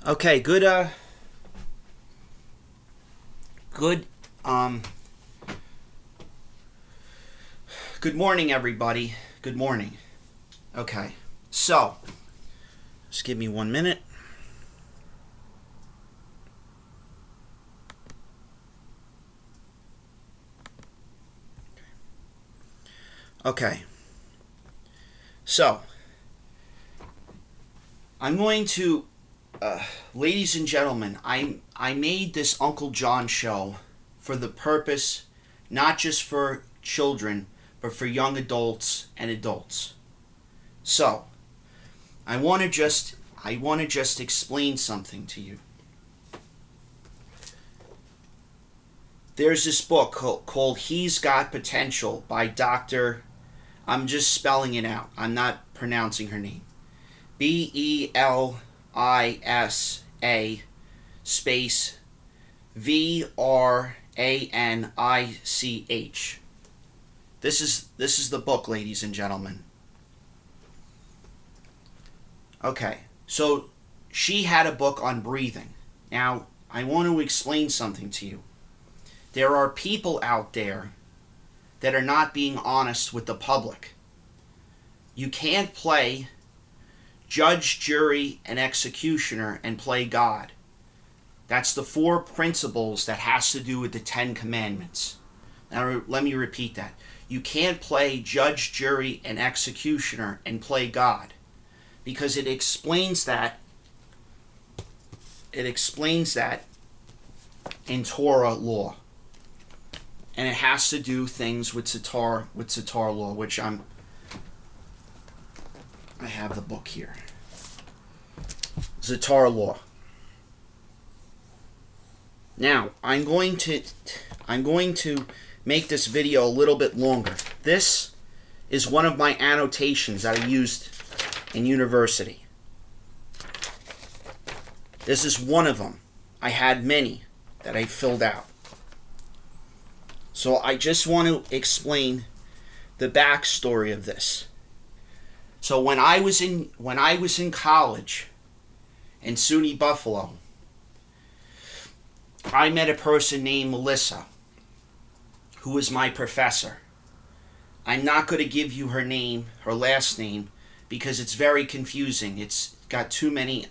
Okay, good, um, good morning, everybody. Good morning. Okay, so, just give me 1 minute. Okay, so, I'm going to, ladies and gentlemen, I made this Uncle John show for the purpose, not just for children, but for young adults and adults. So, I want to just explain something to you. There's this book called He's Got Potential by Dr. I'm just spelling it out. I'm not pronouncing her name. Belisa space Vranich. This is the book, ladies and gentlemen. Okay, so she had a book on breathing. Now, I want to explain something to you. There are people out there that are not being honest with the public. You can't play judge, jury, and executioner and play God. That's the 4 principles that has to do with the 10 commandments. Now, let me repeat that. You can't play judge, jury, and executioner and play God, because it explains that in Torah law. And it has to do things with Sitar law, which I have the book here. Sitar law. Now, I'm going to make this video a little bit longer. This is one of my annotations that I used in university. This is one of them. I had many that I filled out. So I just want to explain the backstory of this. So when I was in college in SUNY Buffalo, I met a person named Melissa, who was my professor. I'm not going to give you her last name, because it's very confusing. It's got too many,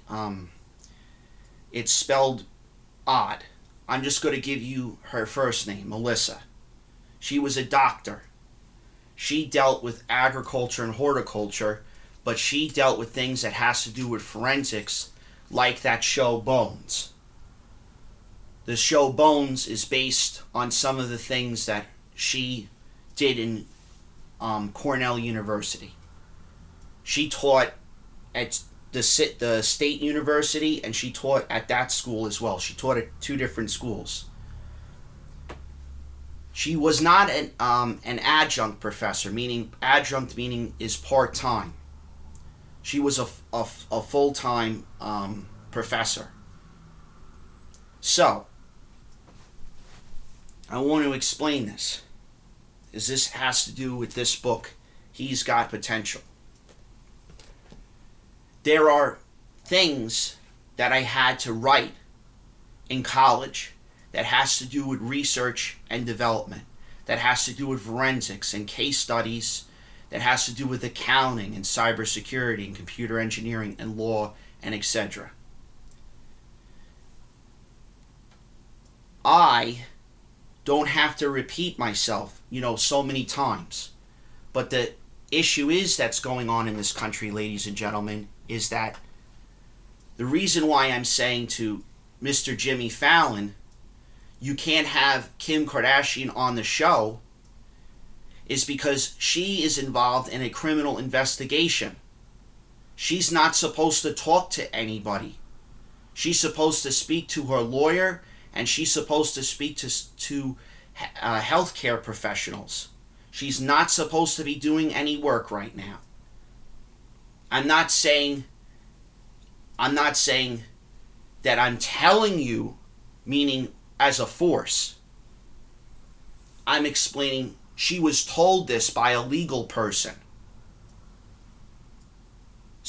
it's spelled odd. I'm just going to give you her first name, Melissa. She was a doctor. She dealt with agriculture and horticulture, but she dealt with things that has to do with forensics, like that show Bones. The show Bones is based on some of the things that she did in Cornell University. She taught at the state university, and she taught at that school as well. She taught at 2 different schools. She was not an adjunct professor, meaning is part-time. She was a full-time professor. So, I want to explain this, as this has to do with this book, He's Got Potential. There are things that I had to write in college that has to do with research and development, that has to do with forensics and case studies, that has to do with accounting and cybersecurity and computer engineering and law and etc. I don't have to repeat myself, so many times. But the issue that's going on in this country, ladies and gentlemen, is that the reason why I'm saying to Mr. Jimmy Fallon, you can't have Kim Kardashian on the show, is because she is involved in a criminal investigation. She's not supposed to talk to anybody. She's supposed to speak to her lawyer, and she's supposed to speak to healthcare professionals. She's not supposed to be doing any work right now. I'm not saying that I'm telling you, meaning as a force. I'm explaining she was told this by a legal person.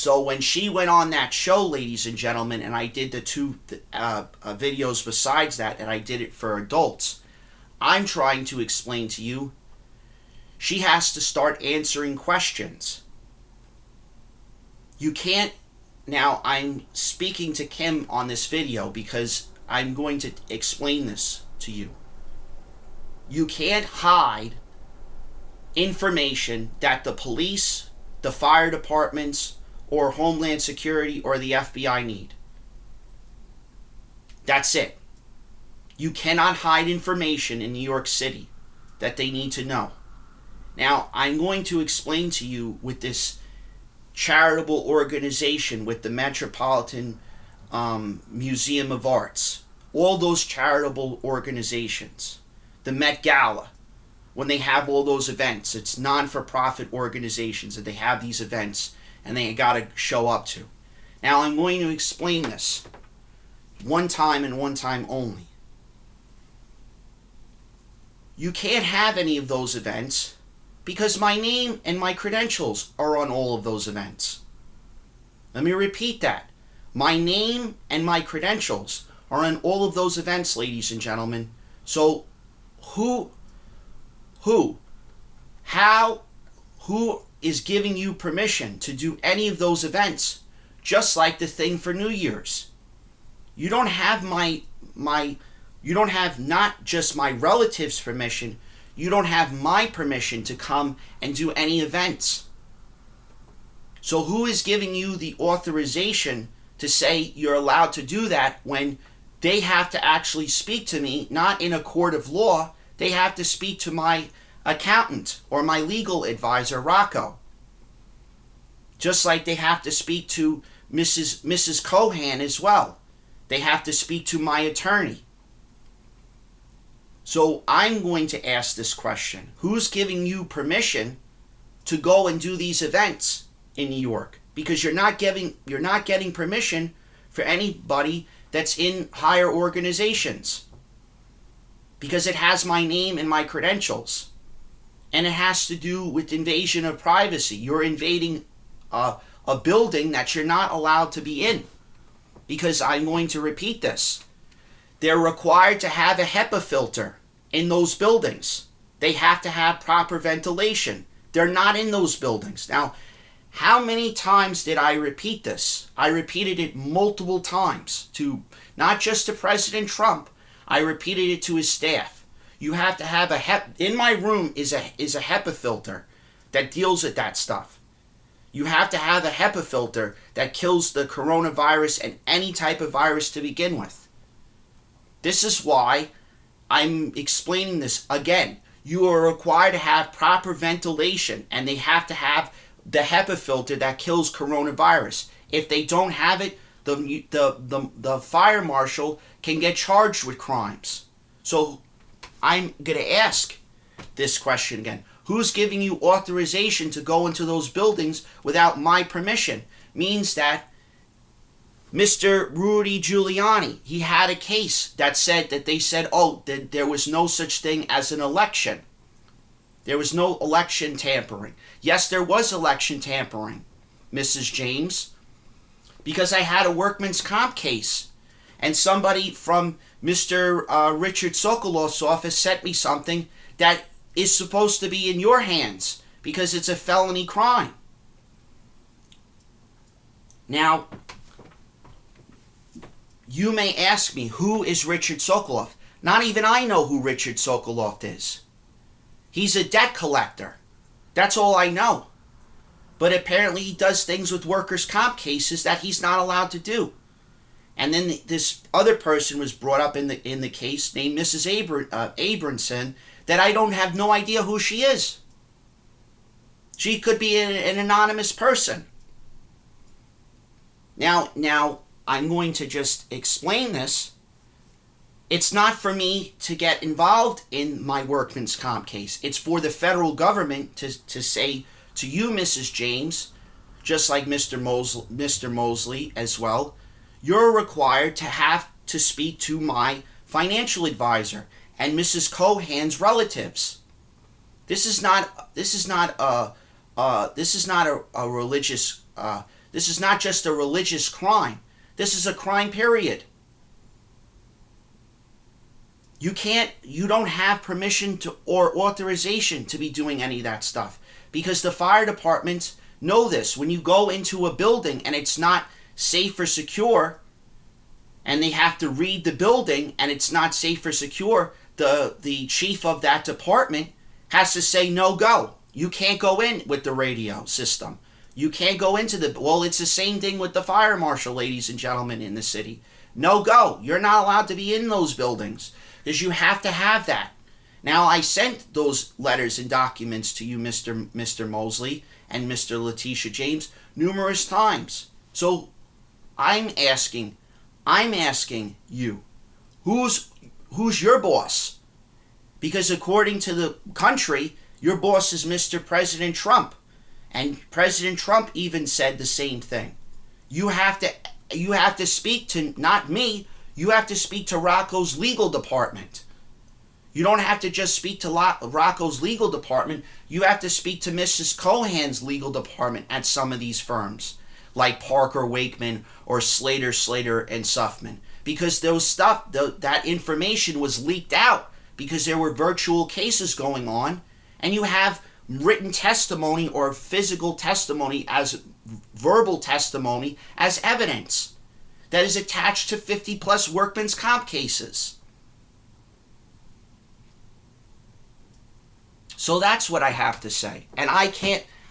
So when she went on that show, ladies and gentlemen, and I did the two videos besides that, and I did it for adults, I'm trying to explain to you, she has to start answering questions. You can't, now I'm speaking to Kim on this video because I'm going to explain this to you. You can't hide information that the police, the fire departments, or Homeland Security or the FBI need. That's it. You cannot hide information in New York City that they need to know. Now, I'm going to explain to you with this charitable organization with the Metropolitan Museum of Arts, all those charitable organizations, the Met Gala, when they have all those events, it's non-for-profit organizations that they have these events and they got to show up to. Now, I'm going to explain this one time and one time only. You can't have any of those events because my name and my credentials are on all of those events. Let me repeat that. My name and my credentials are on all of those events, ladies and gentlemen. So who is giving you permission to do any of those events? Just like the thing for New Year's. You don't have you don't have not just my relatives' permission, you don't have my permission to come and do any events. So who is giving you the authorization to say you're allowed to do that when they have to actually speak to me, not in a court of law, they have to speak to my accountant or my legal advisor, Rocco. Just like they have to speak to Mrs. Cohan as well. They have to speak to my attorney. So I'm going to ask this question. Who's giving you permission to go and do these events in New York? Because you're not getting permission for anybody that's in higher organizations. Because it has my name and my credentials. And it has to do with invasion of privacy. You're invading a building that you're not allowed to be in. Because I'm going to repeat this. They're required to have a HEPA filter in those buildings. They have to have proper ventilation. They're not in those buildings. Now, how many times did I repeat this? I repeated it multiple times to not just to President Trump. I repeated it to his staff. You have to have in my room is a HEPA filter that deals with that stuff. You have to have a HEPA filter that kills the coronavirus and any type of virus to begin with. This is why I'm explaining this again. You are required to have proper ventilation, and they have to have the HEPA filter that kills coronavirus. If they don't have it, the fire marshal can get charged with crimes. So I'm going to ask this question again. Who's giving you authorization to go into those buildings without my permission? Means that Mr. Rudy Giuliani, he had a case that said that they said, that there was no such thing as an election. There was no election tampering. Yes, there was election tampering, Mrs. James, because I had a workman's comp case, and somebody from Mr. Richard Sokolov's office sent me something that is supposed to be in your hands because it's a felony crime. Now, you may ask me, who is Richard Sokolov? Not even I know who Richard Sokolov is. He's a debt collector. That's all I know. But apparently he does things with workers' comp cases that he's not allowed to do. And then this other person was brought up in the case named Mrs. Abramson that I don't have no idea who she is. She could be an anonymous person. Now I'm going to just explain this. It's not for me to get involved in my workman's comp case. It's for the federal government to say to you, Mrs. James, just like Mr. Mosley as well, you're required to have to speak to my financial advisor and Mrs. Cohan's relatives. This is not a religious This is not just a religious crime. This is a crime, period. You don't have permission to or authorization to be doing any of that stuff, because the fire departments know this. When you go into a building and it's not safe or secure, and they have to read the building and it's not safe or secure, the chief of that department has to say no go. You can't go in with the radio system. You can't go into well, it's the same thing with the fire marshal, ladies and gentlemen, in the city. No go. You're not allowed to be in those buildings because you have to have that. Now, I sent those letters and documents to you, Mr. Mosley and Mr. Letitia James, numerous times. So I'm asking you, who's your boss? Because according to the country, your boss is Mr. President Trump. And President Trump even said the same thing. You have to speak to, not me, you have to speak to Rocco's legal department. You don't have to just speak to Rocco's legal department. You have to speak to Mrs. Cohan's legal department at some of these firms, like Parker Wakeman or Slater and Suffman. Because that information was leaked out because there were virtual cases going on, and you have written testimony or physical testimony as verbal testimony as evidence that is attached to 50 plus workman's comp cases. So that's what I have to say. And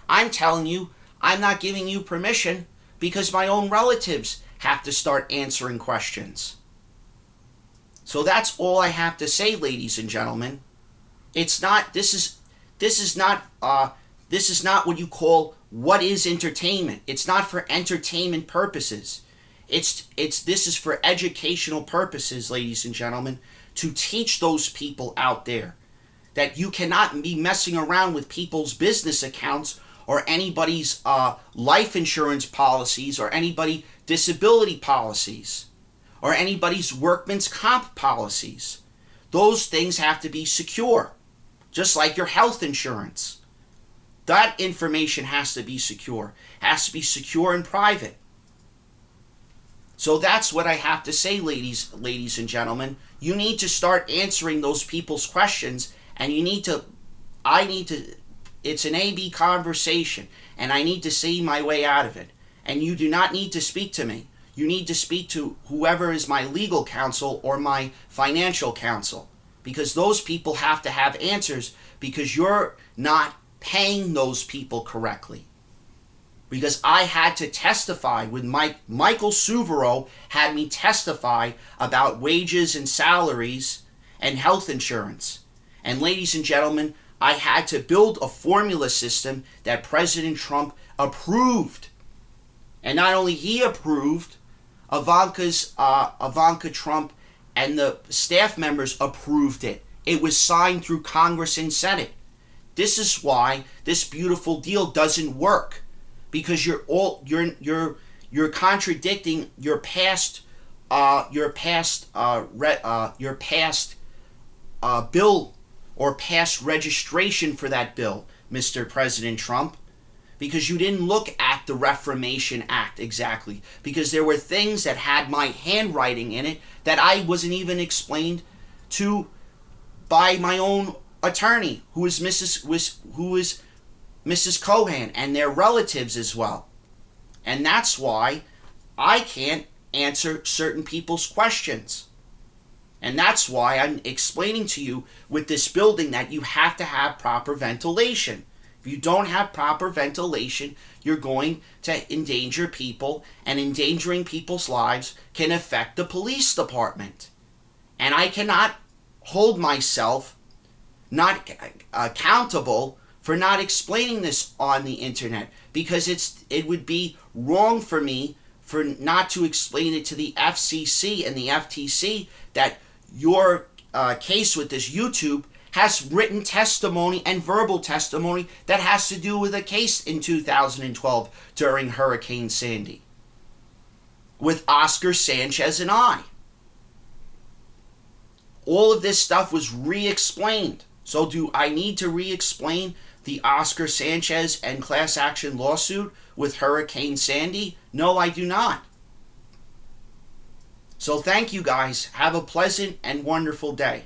I'm telling you, I'm not giving you permission because my own relatives have to start answering questions. So that's all I have to say, ladies and gentlemen. It's not, this is not what you call what is entertainment. It's not for entertainment purposes. This is for educational purposes, ladies and gentlemen, to teach those people out there that you cannot be messing around with people's business accounts or anybody's life insurance policies or anybody's disability policies or anybody's workman's comp policies. Those things have to be secure, just like your health insurance. That information has to be secure, and private. So that's what I have to say, ladies and gentlemen. You need to start answering those people's questions, and it's an A-B conversation, and I need to see my way out of it. And you do not need to speak to me. You need to speak to whoever is my legal counsel or my financial counsel, because those people have to have answers, because you're not paying those people correctly. Because I had to testify with Michael Suvero had me testify about wages and salaries and health insurance. And ladies and gentlemen, I had to build a formula system that President Trump approved. And not only he approved, Ivanka Trump and the staff members approved it. It was signed through Congress and Senate. This is why this beautiful deal doesn't work, because you're contradicting your past bill or past registration for that bill, Mr. President Trump, because you didn't look at the Reformation Act exactly, because there were things that had my handwriting in it that I wasn't even explained to by my own attorney, who is Mrs. Cohan, and their relatives as well. And that's why I can't answer certain people's questions. And that's why I'm explaining to you with this building that you have to have proper ventilation. If you don't have proper ventilation, you're going to endanger people, and endangering people's lives can affect the police department. And I cannot hold myself not accountable for not explaining this on the internet, because it would be wrong for me for not to explain it to the FCC and the FTC that your case with this YouTube has written testimony and verbal testimony that has to do with a case in 2012 during Hurricane Sandy with Oscar Sanchez and I. All of this stuff was re-explained. So do I need to re-explain the Oscar Sanchez and class action lawsuit with Hurricane Sandy? No, I do not. So thank you guys. Have a pleasant and wonderful day.